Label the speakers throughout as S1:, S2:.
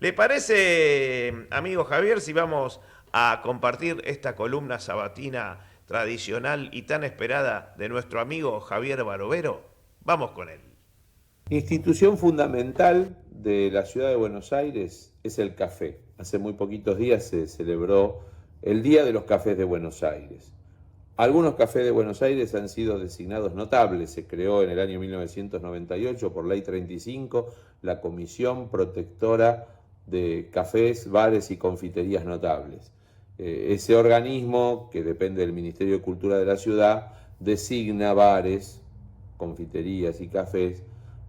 S1: ¿Le parece, amigo Javier, si vamos a compartir esta columna sabatina tradicional y tan esperada de nuestro amigo Javier Barovero? Vamos con él.
S2: Institución fundamental de la ciudad de Buenos Aires es el café. Hace muy poquitos días se celebró el Día de los Cafés de Buenos Aires. Algunos cafés de Buenos Aires han sido designados notables. Se creó en el año 1998 por Ley 35 la Comisión Protectora de Cafés, Bares y Confiterías Notables. Ese organismo, que depende del Ministerio de Cultura de la ciudad, designa bares, confiterías y cafés,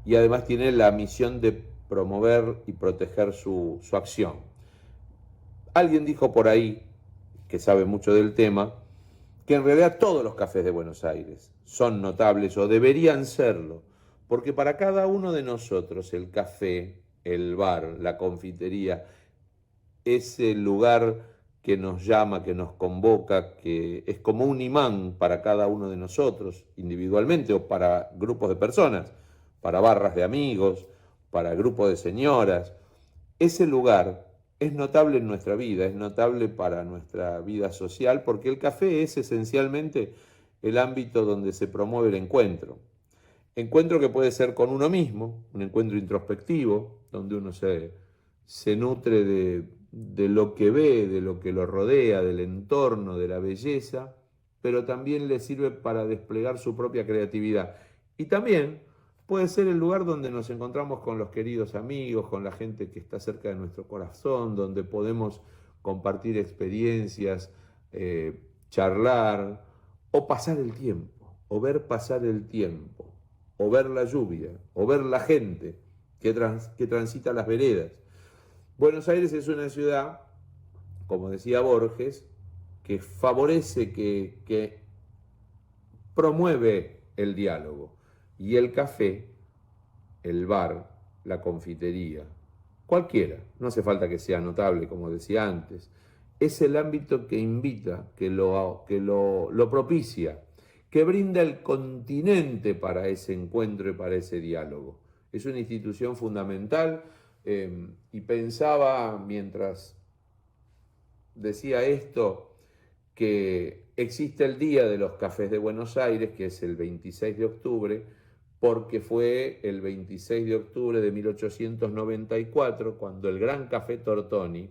S2: y además tiene la misión de promover y proteger su acción. Alguien dijo por ahí, que sabe mucho del tema, que en realidad todos los cafés de Buenos Aires son notables o deberían serlo, porque para cada uno de nosotros el café, el bar, la confitería, es el lugar que nos llama, que nos convoca, que es como un imán para cada uno de nosotros, individualmente o para grupos de personas, para barras de amigos, para grupos de señoras. Ese lugar es notable en nuestra vida, es notable para nuestra vida social, porque el café es esencialmente el ámbito donde se promueve el encuentro. Encuentro que puede ser con uno mismo, un encuentro introspectivo, donde uno se nutre de lo que ve, de lo que lo rodea, del entorno, de la belleza, pero también le sirve para desplegar su propia creatividad. Y también puede ser el lugar donde nos encontramos con los queridos amigos, con la gente que está cerca de nuestro corazón, donde podemos compartir experiencias, charlar o pasar el tiempo, o ver pasar el tiempo, o ver la lluvia, o ver la gente que transita las veredas. Buenos Aires es una ciudad, como decía Borges, que favorece, que promueve el diálogo. Y el café, el bar, la confitería, cualquiera, no hace falta que sea notable, como decía antes, es el ámbito que invita, que lo propicia, que brinda el continente para ese encuentro y para ese diálogo. Es una institución fundamental, y pensaba mientras decía esto, que existe el Día de los Cafés de Buenos Aires, que es el 26 de octubre, porque fue el 26 de octubre de 1894, cuando el Gran Café Tortoni,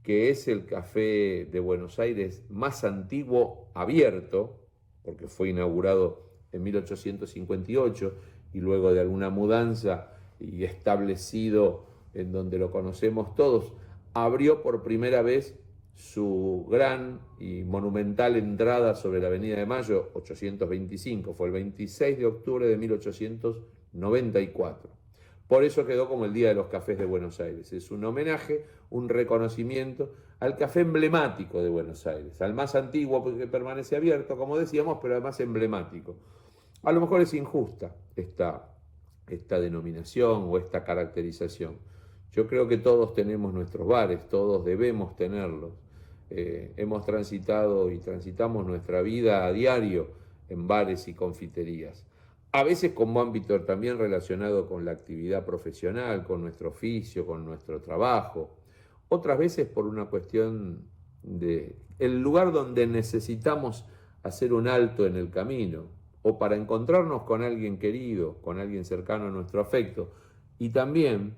S2: que es el café de Buenos Aires más antiguo abierto, porque fue inaugurado en 1858 y luego de alguna mudanza y establecido en donde lo conocemos todos, abrió por primera vez su gran y monumental entrada sobre la Avenida de Mayo, 825, fue el 26 de octubre de 1894. Por eso quedó como el Día de los Cafés de Buenos Aires. Es un homenaje, un reconocimiento al café emblemático de Buenos Aires, al más antiguo porque permanece abierto, como decíamos, pero además emblemático. A lo mejor es injusta esta denominación o esta caracterización. Yo creo que todos tenemos nuestros bares, todos debemos tenerlos. Hemos transitado y transitamos nuestra vida a diario en bares y confiterías. A veces como ámbito también relacionado con la actividad profesional, con nuestro oficio, con nuestro trabajo. Otras veces por una cuestión de el lugar donde necesitamos hacer un alto en el camino, o para encontrarnos con alguien querido, con alguien cercano a nuestro afecto, y también,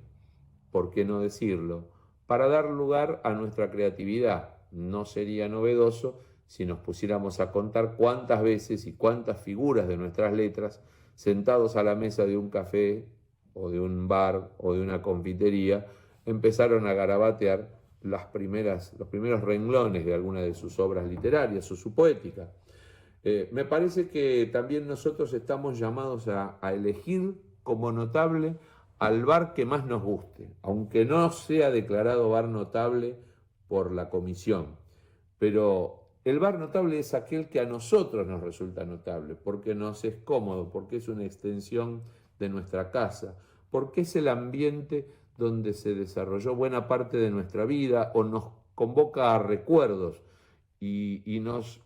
S2: por qué no decirlo, para dar lugar a nuestra creatividad. No sería novedoso si nos pusiéramos a contar cuántas veces y cuántas figuras de nuestras letras, sentados a la mesa de un café o de un bar o de una confitería, empezaron a garabatear los primeros renglones de alguna de sus obras literarias o su poética. Me parece que también nosotros estamos llamados a elegir como notable al bar que más nos guste, aunque no sea declarado bar notable por la comisión. Pero el bar notable es aquel que a nosotros nos resulta notable, porque nos es cómodo, porque es una extensión de nuestra casa, porque es el ambiente donde se desarrolló buena parte de nuestra vida o nos convoca a recuerdos y nos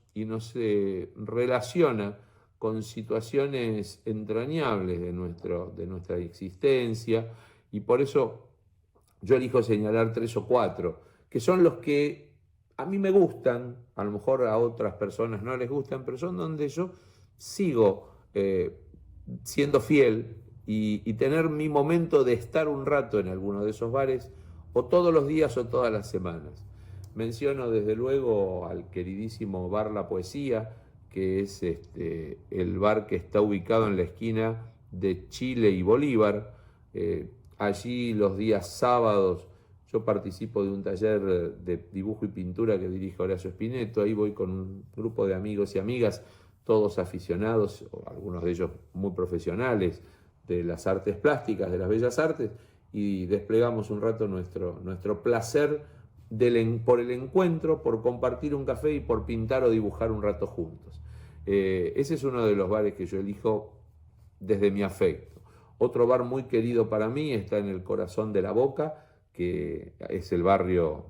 S2: relaciona con situaciones entrañables de nuestra existencia, y por eso yo elijo señalar 3 o 4, que son los que a mí me gustan, a lo mejor a otras personas no les gustan, pero son donde yo sigo siendo fiel y tener mi momento de estar un rato en alguno de esos bares, o todos los días o todas las semanas. Menciono desde luego al queridísimo Bar La Poesía, que es el bar que está ubicado en la esquina de Chile y Bolívar. Allí los días sábados yo participo de un taller de dibujo y pintura que dirige Horacio Spineto. Ahí voy con un grupo de amigos y amigas, todos aficionados, o algunos de ellos muy profesionales, de las artes plásticas, de las bellas artes, y desplegamos un rato nuestro placer por el encuentro, por compartir un café y por pintar o dibujar un rato juntos. Ese es uno de los bares que yo elijo desde mi afecto. Otro bar muy querido para mí está en el corazón de La Boca, que es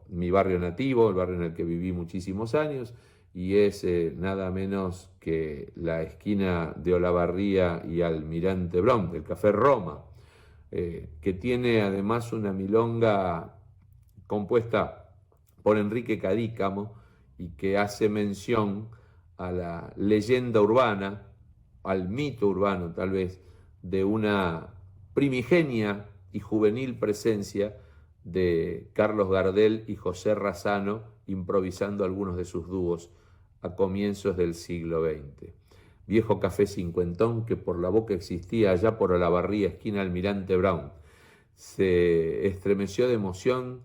S2: mi barrio nativo, el barrio en el que viví muchísimos años, y es nada menos que la esquina de Olavarría y Almirante Brown, del Café Roma, que tiene además una milonga compuesta por Enrique Cadícamo y que hace mención a la leyenda urbana, al mito urbano tal vez, de una primigenia y juvenil presencia de Carlos Gardel y José Razzano improvisando algunos de sus dúos a comienzos del siglo XX. Viejo café cincuentón que por La Boca existía allá por Olavarría, esquina Almirante Brown. Se estremeció de emoción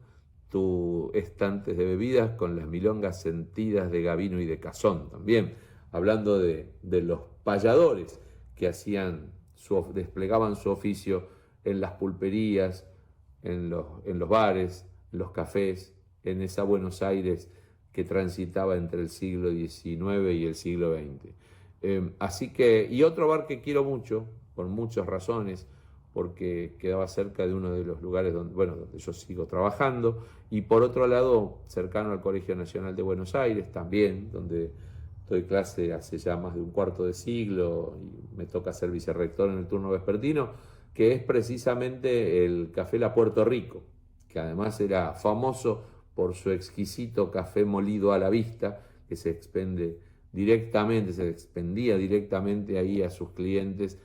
S2: tu estantes de bebidas con las milongas sentidas de Gavino y de Cazón también, hablando de los payadores que desplegaban su oficio en las pulperías, en los bares, en los cafés, en esa Buenos Aires que transitaba entre el siglo XIX y el siglo XX. Así que, y otro bar que quiero mucho, por muchas razones, porque quedaba cerca de uno de los lugares donde yo sigo trabajando, y por otro lado, cercano al Colegio Nacional de Buenos Aires también, donde doy clase hace ya más de un cuarto de siglo y me toca ser vicerrector en el turno vespertino, que es precisamente el Café La Puerto Rico, que además era famoso por su exquisito café molido a la vista, que se expendía directamente ahí a sus clientes.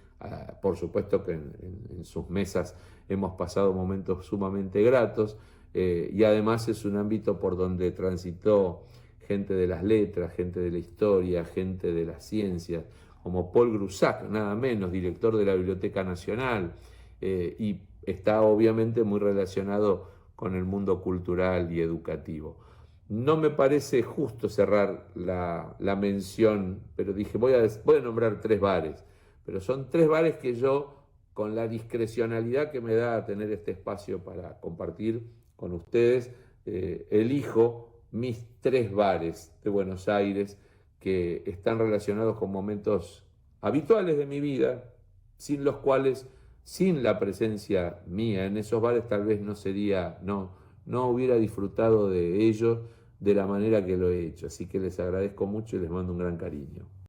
S2: Por supuesto que en sus mesas hemos pasado momentos sumamente gratos, y además es un ámbito por donde transitó gente de las letras, gente de la historia, gente de las ciencias, como Paul Grusac, nada menos, director de la Biblioteca Nacional, y está obviamente muy relacionado con el mundo cultural y educativo. No me parece justo cerrar la mención, pero dije, voy a nombrar 3 bares, pero son 3 bares que yo, con la discrecionalidad que me da a tener este espacio para compartir con ustedes, elijo mis 3 bares de Buenos Aires que están relacionados con momentos habituales de mi vida, sin los cuales, sin la presencia mía en esos bares, tal vez no hubiera disfrutado de ellos de la manera que lo he hecho. Así que les agradezco mucho y les mando un gran cariño.